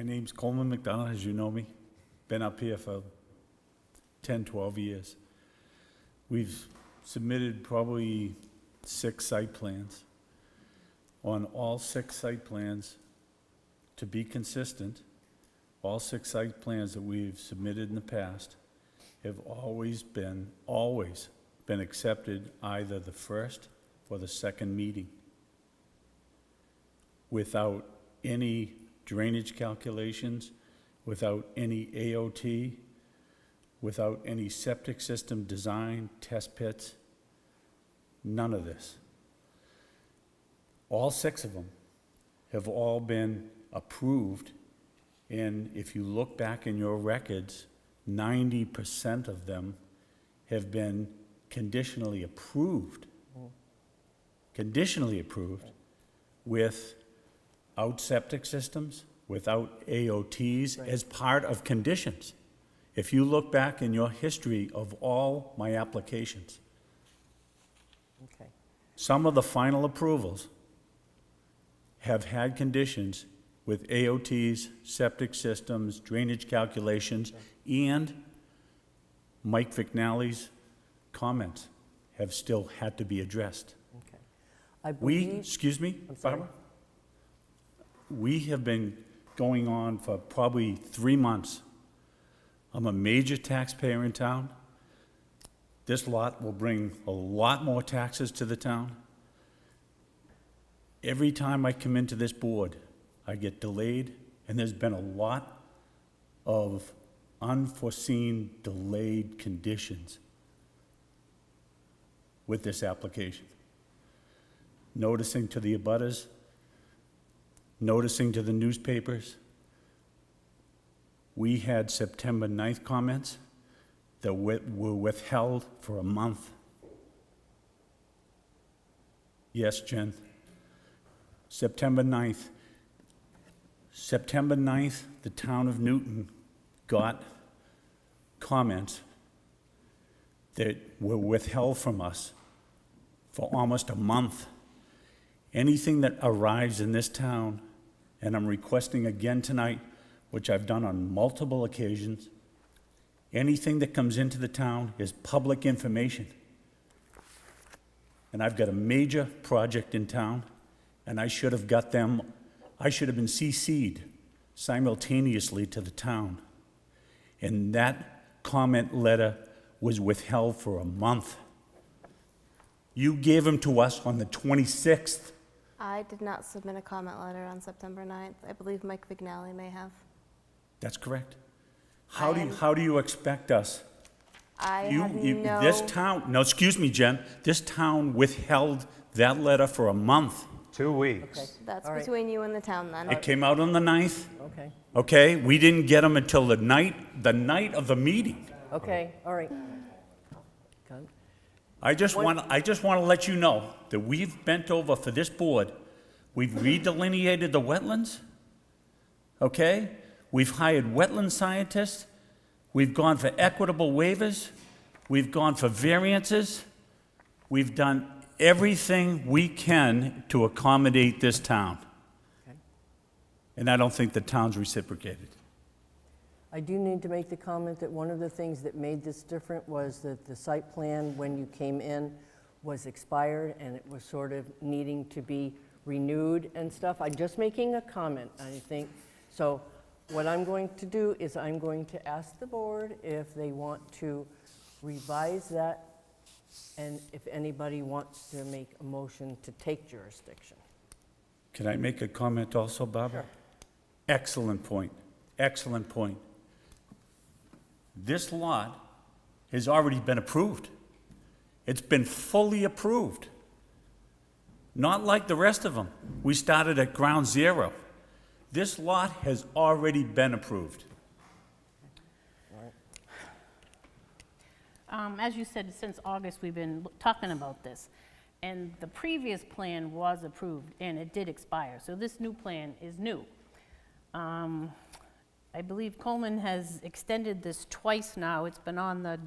My name's Coleman McDonough, as you know me. Been up here for 10, 12 years. We've submitted probably 6 site plans. On all 6 site plans, to be consistent, all 6 site plans that we've submitted in the past have always been accepted either the first or the second meeting without any drainage calculations, without any AOT, without any septic system design, test pits, none of this. All 6 of them have all been approved, and if you look back in your records, 90% of them have been conditionally approved. Conditionally approved without septic systems, without AOTs, Right. as part of conditions. If you look back in your history of all my applications, Okay. some of the final approvals have had conditions with AOTs, septic systems, drainage calculations, and Mike Vignali's comments have still had to be addressed. Okay. I believe, Excuse me, I'm sorry. Barbara? We have been going on for probably 3 months. I'm a major taxpayer in town. This lot will bring a lot more taxes to the town. Every time I come into this board, I get delayed, and there's been a lot of unforeseen delayed conditions with this application. Noticing to the abutters, noticing to the newspapers. We had September 9th comments that were withheld for a month. Yes, Jen. September 9th. September 9th, the town of Newton got comments that were withheld from us for almost a month. Anything that arrives in this town, and I'm requesting again tonight, which I've done on multiple occasions, anything that comes into the town is public information. And I've got a major project in town, and I should have been CC'd simultaneously to the town. And that comment letter was withheld for a month. You gave them to us on the 26th. I did not submit a comment letter on September 9th. I believe Mike Vignali may have. That's correct. How do you expect us? This town, no, excuse me, Jen, this town withheld that letter for a month. 2 weeks. Okay. That's All right. between you and the town then. It came out on the 9th, Okay. okay? We didn't get them until the night of the meeting. Okay, all right. Good. I just want to let you know that we've bent over for this board. We've redelineated the wetlands, okay? We've hired wetland scientists. We've gone for equitable waivers. We've gone for variances. We've done everything we can to accommodate this town. Okay. And I don't think the town's reciprocated. I do need to make the comment that one of the things that made this different was that the site plan, when you came in, was expired and it was sort of needing to be renewed and stuff. I'm just making a comment, I think. So what I'm going to do is I'm going to ask the board if they want to revise that and if anybody wants to make a motion to take jurisdiction. Can I make a comment also, Barbara? Sure. Excellent point. Excellent point. This lot has already been approved. It's been fully approved. Not like the rest of them. We started at ground zero. This lot has already been approved. As you said, since August, we've been talking about this. And the previous plan was approved, and it did expire. So this new plan is new. I believe Coleman has extended this twice now. It's been on the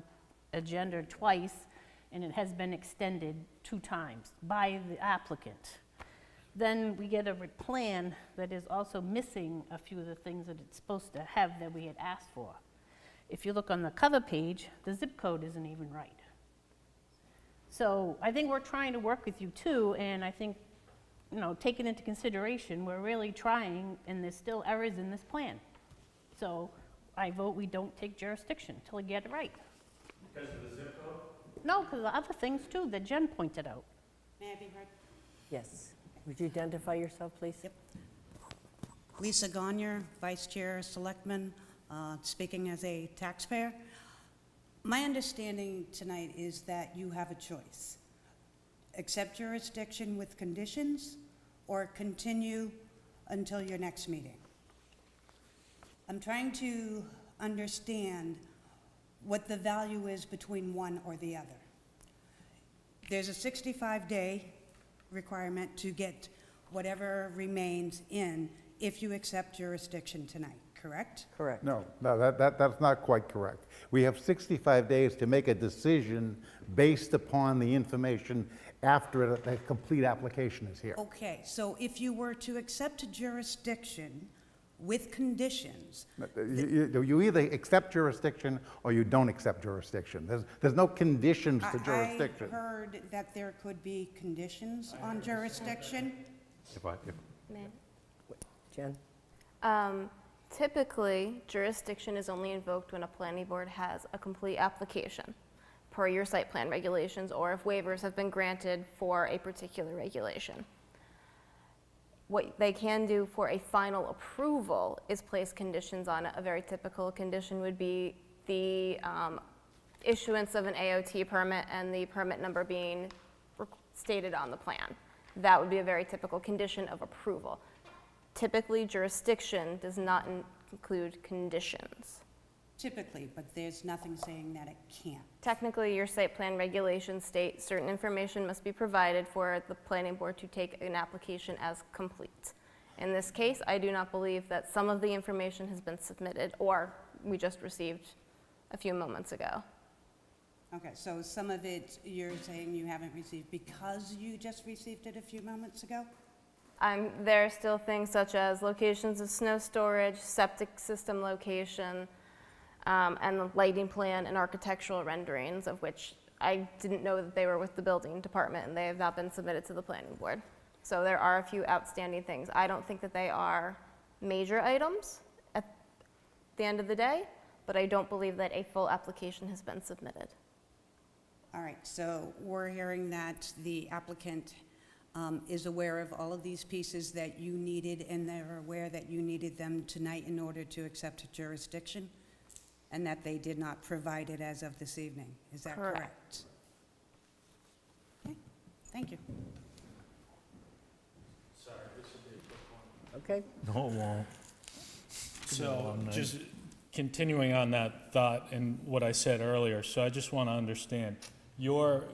agenda twice, and it has been extended 2 times by the applicant. then we get a plan that is also missing a few of the things that it's supposed to have that we had asked for. If you look on the cover page, the zip code isn't even right. So I think we're trying to work with you too, and I think, you know, taking into consideration, we're really trying, and there's still errors in this plan. So I vote we don't take jurisdiction till we get it right. Because of the zip code? No, because the other things too that Jen pointed out. May I be heard? Yes. Would you identify yourself, please? Yep. Lisa Gagne, Vice Chair, Selectman, speaking as a taxpayer. My understanding tonight is that you have a choice. Accept jurisdiction with conditions or continue until your next meeting. I'm trying to understand what the value is between one or the other. There's a 65-day requirement to get whatever remains in if you accept jurisdiction tonight, correct? Correct. No, that's not quite correct. We have 65 days to make a decision based upon the information after a complete application is here. Okay, so if you were to accept jurisdiction with conditions, You either accept jurisdiction or you don't accept jurisdiction. There's no conditions to jurisdiction. I heard that there could be conditions on jurisdiction. Man. Jen? Typically, jurisdiction is only invoked when a planning board has a complete application per your site plan regulations, or if waivers have been granted for a particular regulation. What they can do for a final approval is place conditions on it. A very typical condition would be the issuance of an AOT permit and the permit number being stated on the plan. That would be a very typical condition of approval. Typically, jurisdiction does not include conditions. Typically, but there's nothing saying that it can't. Technically, your site plan regulations state certain information must be provided for the planning board to take an application as complete. In this case, I do not believe that some of the information has been submitted, or we just received a few moments ago. Okay, so some of it you're saying you haven't received because you just received it a few moments ago? There are still things such as locations of snow storage, septic system location, and the lighting plan and architectural renderings, of which I didn't know that they were with the building department, and they have not been submitted to the planning board. So there are a few outstanding things. I don't think that they are major items at the end of the day, but I don't believe that a full application has been submitted. All right, so we're hearing that the applicant is aware of all of these pieces that you needed, and they're aware that you needed them tonight in order to accept jurisdiction, and that they did not provide it as of this evening. Is that correct? Correct. Okay, thank you. Okay. No, it won't. So, just continuing on that thought and what I said earlier, so I just want to understand, you're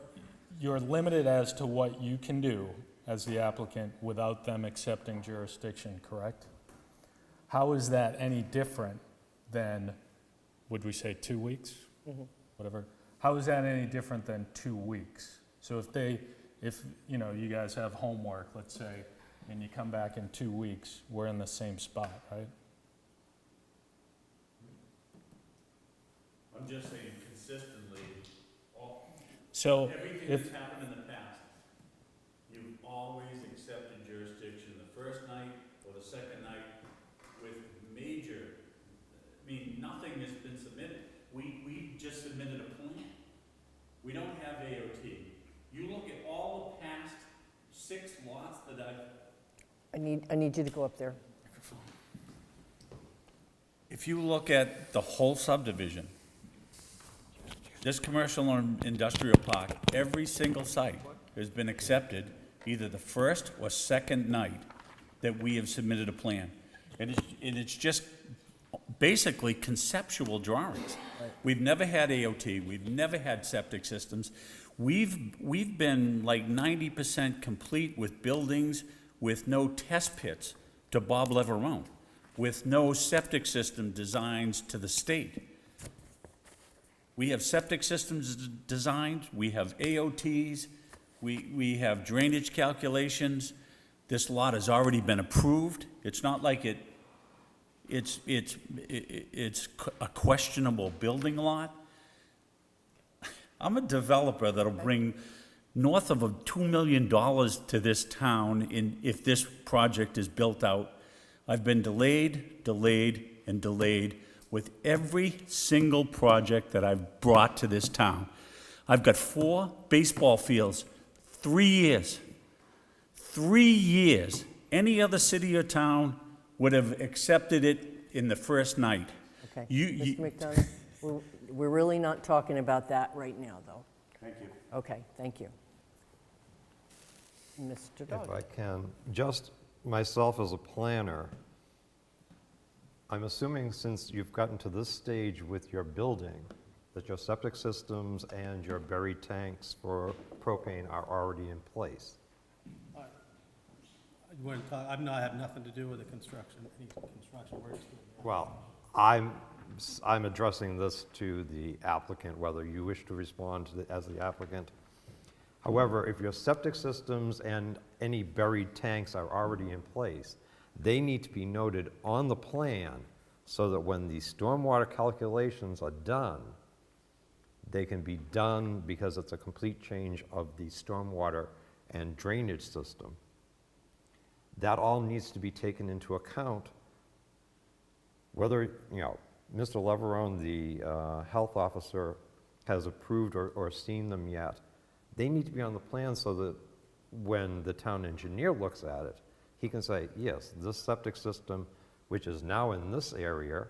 limited as to what you can do as the applicant without them accepting jurisdiction, correct? How is that any different than, would we say 2 weeks? Whatever. How is that any different than 2 weeks? So if you know, you guys have homework, let's say, and you come back in 2 weeks, we're in the same spot, right? I'm just saying consistently, So everything if, that's happened in the past, you've always accepted jurisdiction the first night or the second night with major, I mean, nothing has been submitted. We just submitted a plan. We don't have AOT. You look at all the past 6 lots that I need you to go up there. If you look at the whole subdivision, this commercial and industrial park, every single site has been accepted either the first or second night that we have submitted a plan. And it's just basically conceptual drawings. We've never had AOT, we've never had septic systems. We've been like 90% complete with buildings with no test pits to Bob Leverone, with no septic system designs to the state. We have septic systems designed, we have AOTs, we have drainage calculations, This lot has already been approved. It's not like it's a questionable building lot. I'm a developer that'll bring north of $2 million to this town if this project is built out. I've been delayed, and delayed with every single project that I've brought to this town. I've got 4 baseball fields, 3 years. 3 years. Any other city or town would have accepted it in the first night. Okay. You- Mr. McDonough, we're really not talking about that right now, though. Thank you. Okay, thank you. Mr. If Dodd. I can, just myself as a planner, I'm assuming since you've gotten to this stage with your building, that your septic systems and your buried tanks for propane are already in place. I'm not, I have nothing to do with the construction, any construction works. Well, I'm addressing this to the applicant, whether you wish to respond to as the applicant. However, if your septic systems and any buried tanks are already in place, they need to be noted on the plan so that when the stormwater calculations are done, they can be done because it's a complete change of the stormwater and drainage system. That all needs to be taken into account, whether, Mr. Leverone, the health officer, has approved or seen them yet. They need to be on the plan so that when the town engineer looks at it, he can say, yes, this septic system, which is now in this area,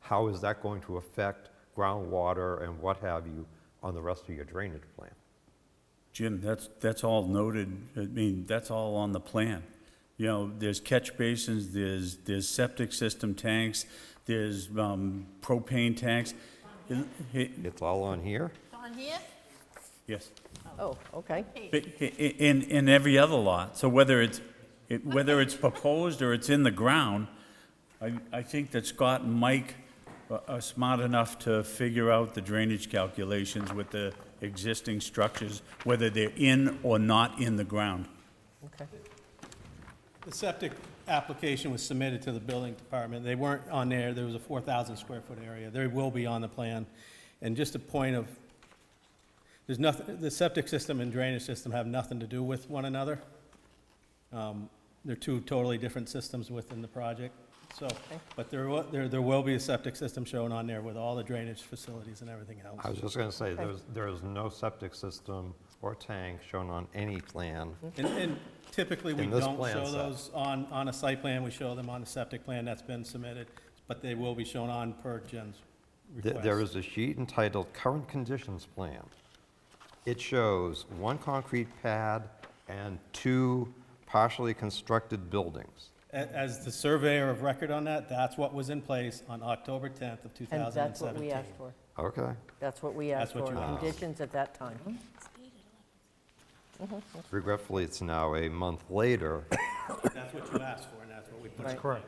how is that going to affect groundwater and what have you on the rest of your drainage plan? Jim, that's all noted. I mean, that's all on the plan. There's catch basins, there's septic system tanks, there's propane tanks. It's all on here? On here? Yes. Oh, okay. In every other lot. So whether it's proposed or it's in the ground, I think that Scott and Mike are smart enough to figure out the drainage calculations with the existing structures, whether they're in or not in the ground. Okay. The septic application was submitted to the building department. They weren't on there. There was a 4,000 square foot area. They will be on the plan. And just a point of, there's nothing, the septic system and drainage system have nothing to do with one another. They're 2 totally different systems within the project. So, but there will be a septic system shown on there with all the drainage facilities and everything else. I was just going to say, there is no septic system or tank shown on any plan. And typically, we In this don't plan show set. those on a site plan. We show them on a septic plan that's been submitted, but they will be shown on per Jen's request. There is a sheet entitled Current Conditions Plan. It shows 1 concrete pad and 2 partially constructed buildings. As the surveyor of record on that, that's what was in place on October 10th of 2017. And that's what we asked for. Okay. That's what we asked That's what for, you asked. conditions at that time. Regretfully, it's now a month later. That's what you asked for, and that's what we put in Right. place.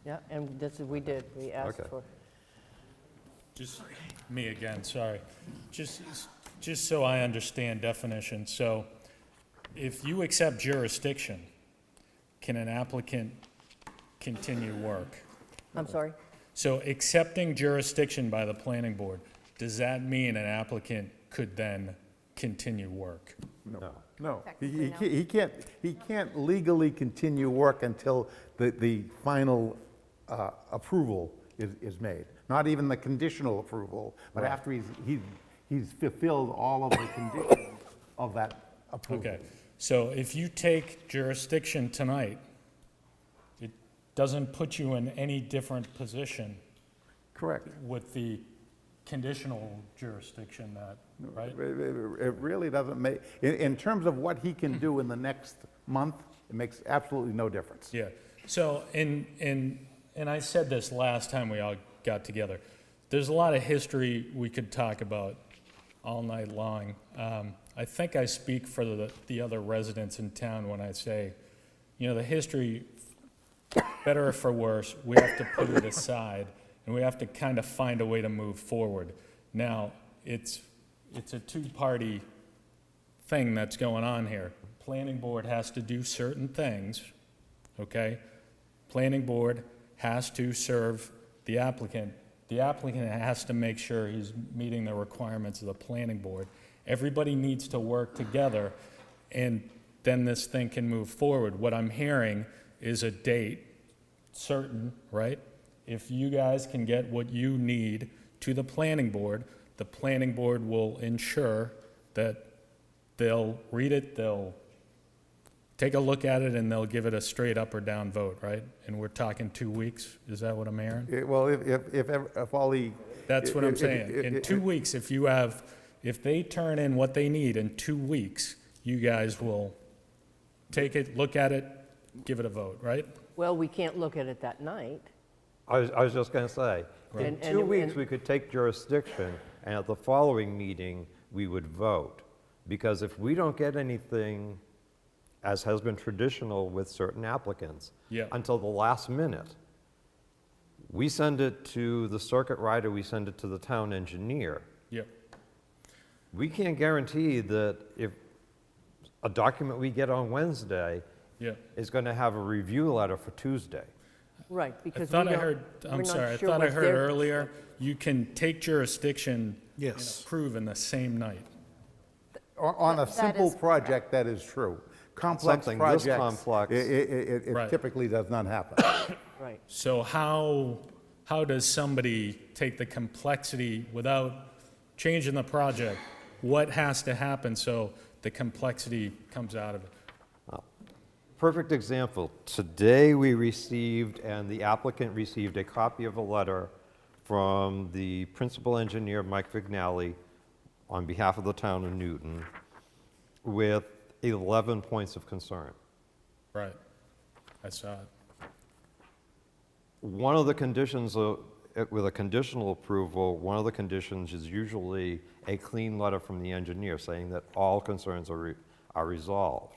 Yeah, and this is, we did, we asked Okay. for. Just me again, sorry. Just so I understand definition, so if you accept jurisdiction, can an applicant continue work? I'm sorry? So accepting jurisdiction by the planning board, does that mean an applicant could then continue work? No, Technically, no. he can't legally continue work until the final approval is made. Not even the conditional approval, but after he's fulfilled all of the conditions of that approval. Okay, so if you take jurisdiction tonight, it doesn't put you in any different position Correct. with the conditional jurisdiction that, right? It really doesn't make, in terms of what he can do in the next month, it makes absolutely no difference. Yeah, so, and I said this last time we all got together, there's a lot of history we could talk about all night long. I think I speak for the other residents in town when I say, the history, better or for worse, we have to put it aside, and we have to kind of find a way to move forward. Now, it's a 2-party thing that's going on here. planning board has to do certain things, okay? Planning board has to serve the applicant. The applicant has to make sure he's meeting the requirements of the planning board. Everybody needs to work together, and then this thing can move forward. What I'm hearing is a date certain, right? If you guys can get what you need to the planning board will ensure that they'll read it, they'll take a look at it, and they'll give it a straight up or down vote, right? And we're talking 2 weeks, is that what I'm hearing? Well, if all the. That's what I'm if- saying. In 2 weeks, if they turn in what they need in 2 weeks, you guys will take it, look at it, give it a vote, right? Well, we can't look at it that night. I was just going to say, in And- 2 weeks, and- we could take jurisdiction, and at the following meeting, we would vote. Because if we don't get anything, as has been traditional with certain applicants, Yeah. until the last minute, we send it to the circuit rider, we send it to the town engineer. Yep. We can't guarantee that if a document we get on Wednesday Yep. is going to have a review letter for Tuesday. Right, I because we thought I don't- heard, we're I'm not sorry, I sure thought I what heard their earlier, you can take jurisdiction and Yes. approve in the same night. On a That simple is project, that is true. Complex Something this projects, complex. it Right. typically does not happen. Right. So how does somebody take the complexity without changing the project? What has to happen so the complexity comes out of it? Perfect example. Today, we received, and the applicant received, a copy of a letter from the principal engineer, Mike Vignali, on behalf of the town of Newton, with 11 points of concern. Right. I saw it. One of the conditions with a conditional approval, one of the conditions is usually a clean letter from the engineer saying that all concerns are resolved.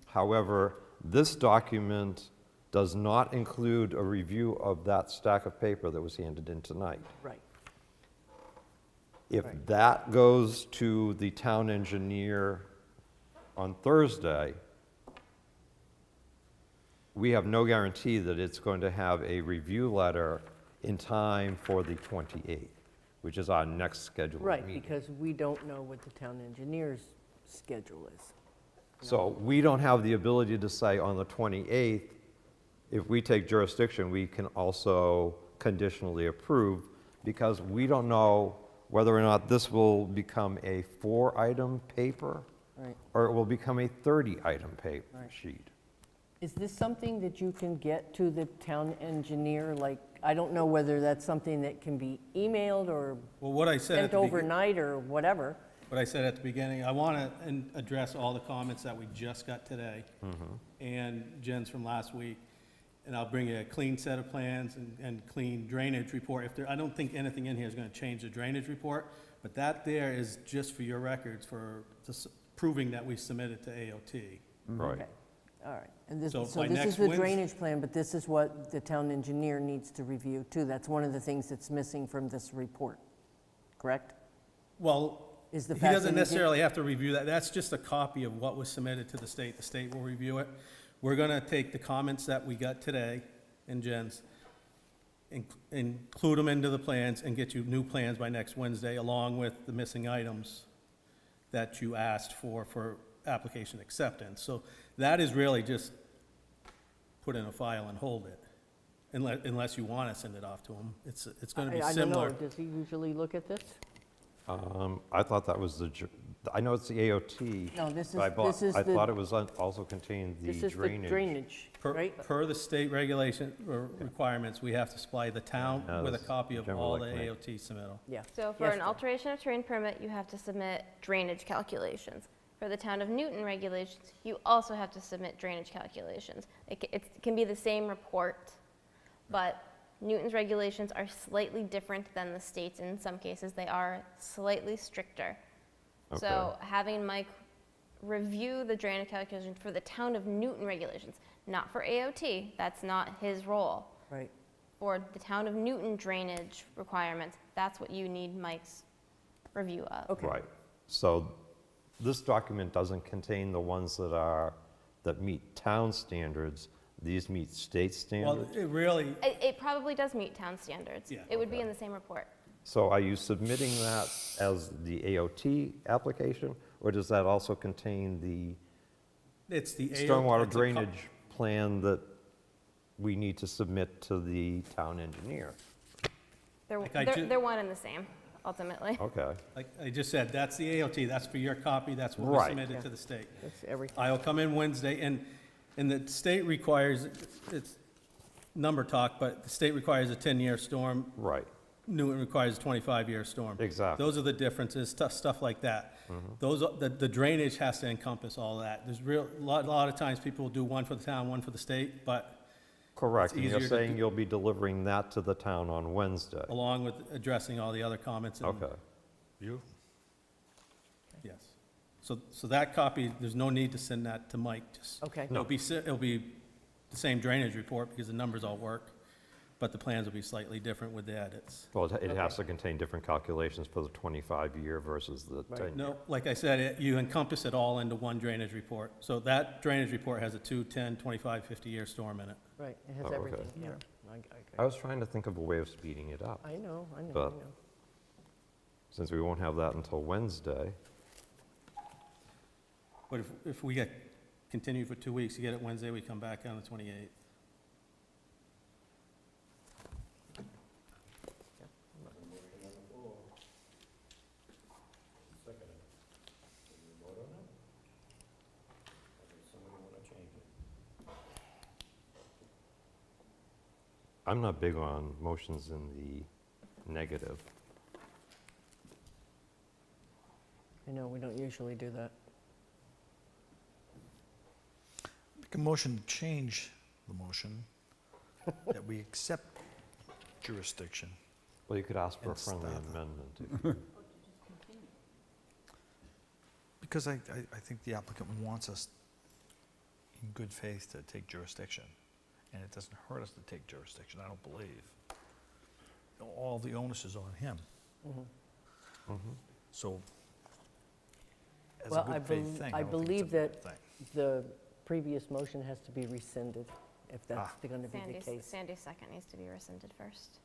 However, this document does not include a review of that stack of paper that was handed in tonight. Right. If Right. that goes to the town engineer on Thursday, we have no guarantee that it's going to have a review letter in time for the 28th, which is our next scheduled Right, meeting. because we don't know what the town engineer's schedule is. So we don't have the ability to say on the 28th, if we take jurisdiction, we can also conditionally approve, because we don't know whether or not this will become a 4-item paper, Right. or it will become a 30-item Right. sheet. Is this something that you can get to the town engineer? Like, I don't know whether that's something that can be emailed or Well, what I said at sent the beginning. overnight or whatever. What I said at the beginning, I want to address all the comments that we just got today and Jen's from last week. And I'll bring you a clean set of plans and clean drainage report. I don't think anything in here is going to change the drainage report, but that there is just for your records for proving that we submitted to AOT. Right. Okay, all right. And this, So so by this next is the Wednes- drainage plan, but this is what the town engineer needs to review too. That's one of the things that's missing from this report, correct? Well, Is the he fact doesn't that he did- necessarily have to review that. That's just a copy of what was submitted to the state. The state will review it. We're going to take the comments that we got today in Jen's, include them into the plans and get you new plans by next Wednesday, along with the missing items that you asked for application acceptance. So that is really just put in a file and hold it, unless you want to send it off to him. It's going to be I don't know, similar. does he usually look at this? I thought that was I know it's the AOT. No, this but is I the- thought it was also contained the This is the drainage. drainage, right? Per the state regulation or requirements, we have to supply the town Yeah, with a that's copy of generally all the like me. AOT submittal. Yeah. So for Yes, an Jen. alteration of terrain permit, you have to submit drainage calculations. For the town of Newton regulations, you also have to submit drainage calculations. It can be the same report, but Newton's regulations are slightly different than the state's. In some cases, they are slightly stricter. So having Mike review the drainage calculations for the town of Newton regulations, not for AOT, that's not his role. Right. For the town of Newton drainage requirements, that's what you need Mike's review of. Okay. Right. So this document doesn't contain the ones that meet town standards. These meet state Well, standards. it really, It probably does meet town standards. Yeah. It would be in the same report. So are you submitting that as the AOT application, or does that also contain the it's the. stormwater it's a drainage plan that we need to submit to the town engineer? They're, Like I they're, ju- they're one and the same, ultimately. Okay. Like I just said, that's the AOT, that's for your copy, that's what we Right. submitted to the state. That's everything. I will come in Wednesday, and the state requires, it's number talk, but the state requires a 10-year storm. Right. Newton requires a 25-year storm. Exactly. Those are the differences, stuff like that. Those, the drainage has to encompass all that. There's a lot of times people will do one for the town, one for the state, but Correct. It's And you're easier to saying do- you'll be delivering that to the town on Wednesday? along with addressing all the other comments. and- Okay. Yes. So that copy, there's no need to send that to Mike, just. Okay. It'll be the same drainage report because the numbers all work, but the plans will be slightly different with the edits. Well, it has to contain different calculations for the 25-year versus the 10-year. No, like I said, you encompass it all into one drainage report. So that drainage report has a 2, 10, 25, 50-year storm in it. Right, it has Oh, okay. everything, yeah. I was trying to think of a way of speeding it up, I know, I know, I But- know. since we won't have that until Wednesday. But if we get continued for 2 weeks, you get it Wednesday, we come back on the 28th. I'm not big on motions in the negative. I know, we don't usually do that. Make a motion to change the motion, that we accept jurisdiction. Well, you could ask for a And friendly stop. amendment. Because I think the applicant wants us in good faith to take jurisdiction. And it doesn't hurt us to take jurisdiction, I don't believe. All the onus is on him. So, as a Well, I good faith bel- thing, I I don't think believe it's a bad that- thing. The previous motion has to be rescinded, if that's Ah. going to be the case. Sandy's second needs to be rescinded first.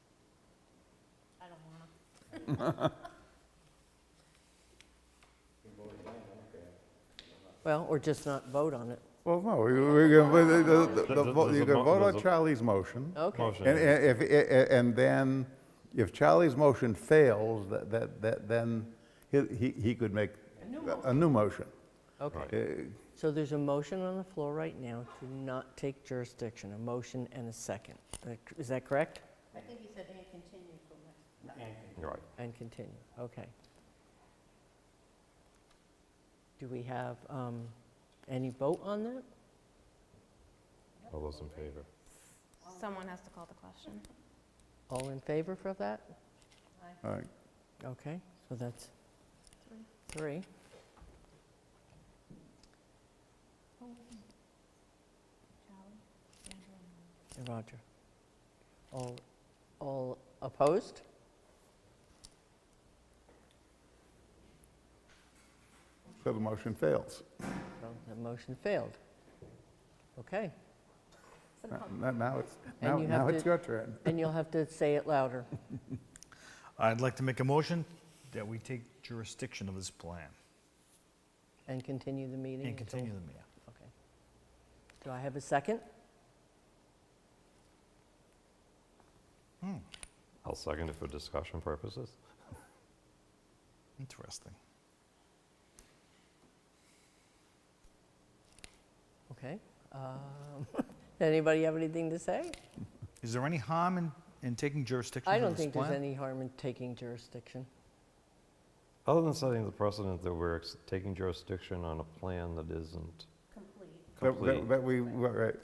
I don't want to. Well, or just not vote on it. Well, no, we're gonna, There's you a can mo- vote on there's a- Charlie's motion. Okay, Motion. And and then, if Charlie's motion fails, then he could make a new motion. okay. So there's a motion on the floor right now to not take jurisdiction, a motion and a second. Is that correct? I think he said and continue till next. Right. And continue, okay. Do we have any vote on that? All those in favor? Someone has to call the question. All in favor for that? All right. Okay, so that's 3. And Roger. All opposed? So the motion fails. So the motion failed. Okay, Now it's, And you have now it's to- your turn. and you'll have to say it louder. I'd like to make a motion that we take jurisdiction of this plan And continue the meeting? and until- continue the meeting. Okay. Do I have a second? I'll second it for discussion purposes. Interesting. Okay. Anybody have anything to say? Is there any harm in taking jurisdiction I of don't this think there's plan? any harm in taking jurisdiction. Other than setting the precedent that we're taking jurisdiction on a plan that isn't complete. That we, right.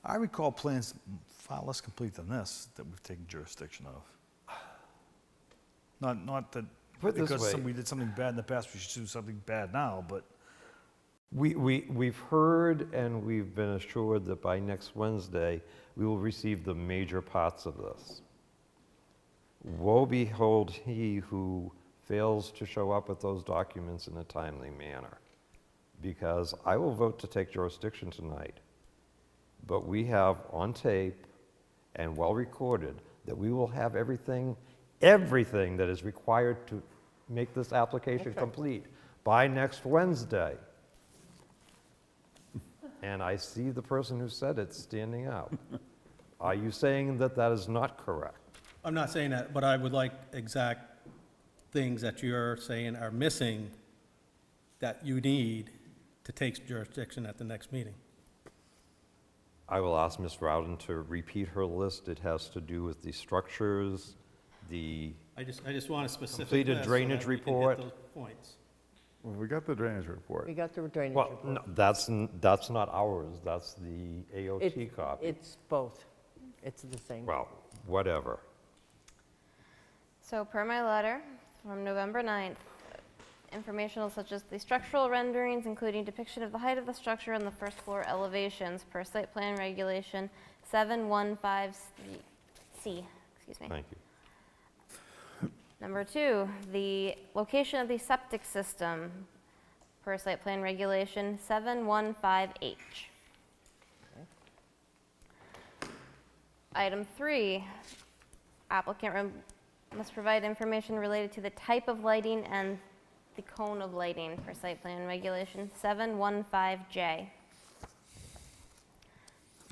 I recall plans far less complete than this that we've taken jurisdiction of. Not that Put it this because way. we did something bad in the past, we should do something bad now, but We've heard and we've been assured that by next Wednesday, we will receive the major parts of this. Woe behold he who fails to show up with those documents in a timely manner. because I will vote to take jurisdiction tonight. But we have on tape and well recorded that we will have everything that is required to make this application complete by next Wednesday. And I see the person who said it standing out. Are you saying that that is not correct? I'm not saying that, but I would like exact things that you're saying are missing that you need to take jurisdiction at the next meeting. I will ask Ms. Rowden to repeat her list. It has to do with the structures, the, I just want a specific Completed list so drainage that we can hit report. those points. Well, we got the drainage report. We got the drainage well, report. no, that's not ours, that's the AOT copy. It's both. It's the same. Well, whatever. So per my letter from November 9th, informational such as the structural renderings, including depiction of the height of the structure and the first floor elevations per site plan regulation 715C. Excuse me. Thank you. Number 2, the location of the septic system per site plan regulation 715H. Item 3, applicant must provide information related to the type of lighting and the cone of lighting per site plan regulation 715J.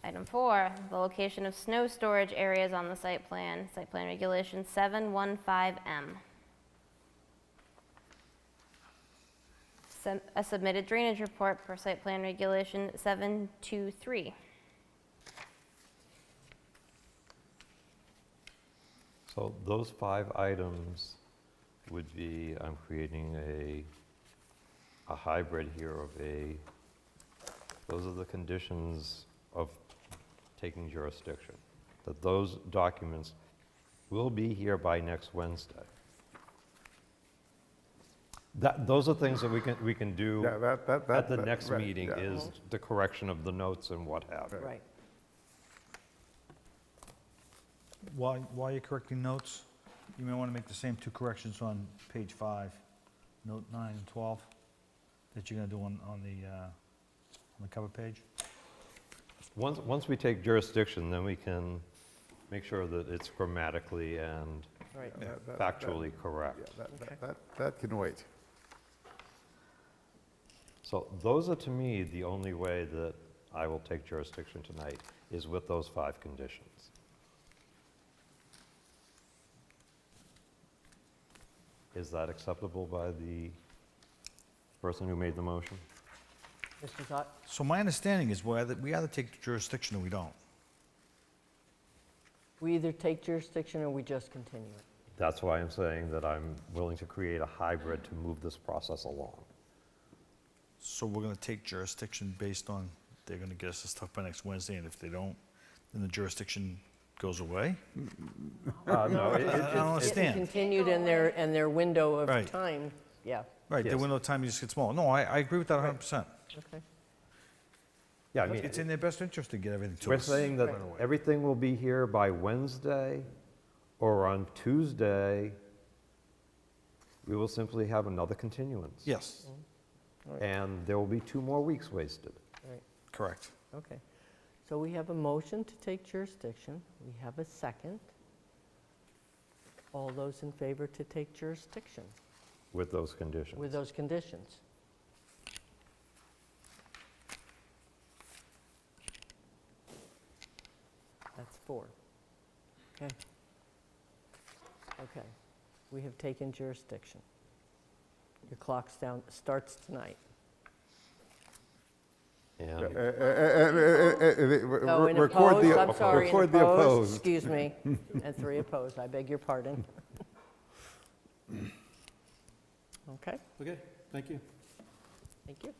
Item 4, the location of snow storage areas on the site plan regulation 715M. A submitted drainage report per site plan regulation 723. So those 5 items would be, I'm creating a hybrid here of those are the conditions of taking jurisdiction. That those documents will be here by next Wednesday. Those are things that we can do Yeah, at the next right, meeting, yeah. is the correction of the notes and what have you. Right. While you're correcting notes, you may want to make the same 2 corrections on page 5, note 9 and 12, that you're going to do on the cover page. Once we take jurisdiction, then we can make sure that it's grammatically and Right. Yeah, factually correct. That can wait. So those are, to me, the only way that I will take jurisdiction tonight, is with those 5 conditions. Is that acceptable by the person who made the motion? Mr. Zott? So my understanding is we either take jurisdiction or we don't. We either take jurisdiction or we just continue it. That's why I'm saying that I'm willing to create a hybrid to move this process along. So we're going to take jurisdiction based on, they're going to get us the stuff by next Wednesday, and if they don't, then the jurisdiction goes away? No, I don't It's understand. continued in their window of Right. time, yeah, Right, the Yes. window of time just gets smaller. No, I agree with that 100%. okay. Yeah, I mean, It's in their best interest to get everything to we're us. saying that right away. everything will be here by Wednesday, or on Tuesday, we will simply have another continuance. Yes, And there will be 2 more weeks wasted. Right, correct. okay. So we have a motion to take jurisdiction. We have a second. All those in favor to take jurisdiction With those conditions. with those conditions? That's 4. Okay. Okay. We have taken jurisdiction. Your clock starts tonight. And Oh, in Record opposed, the, I'm sorry, in record the opposed. excuse me, and 3 opposed, I beg your pardon. Okay, Okay, thank you. thank you.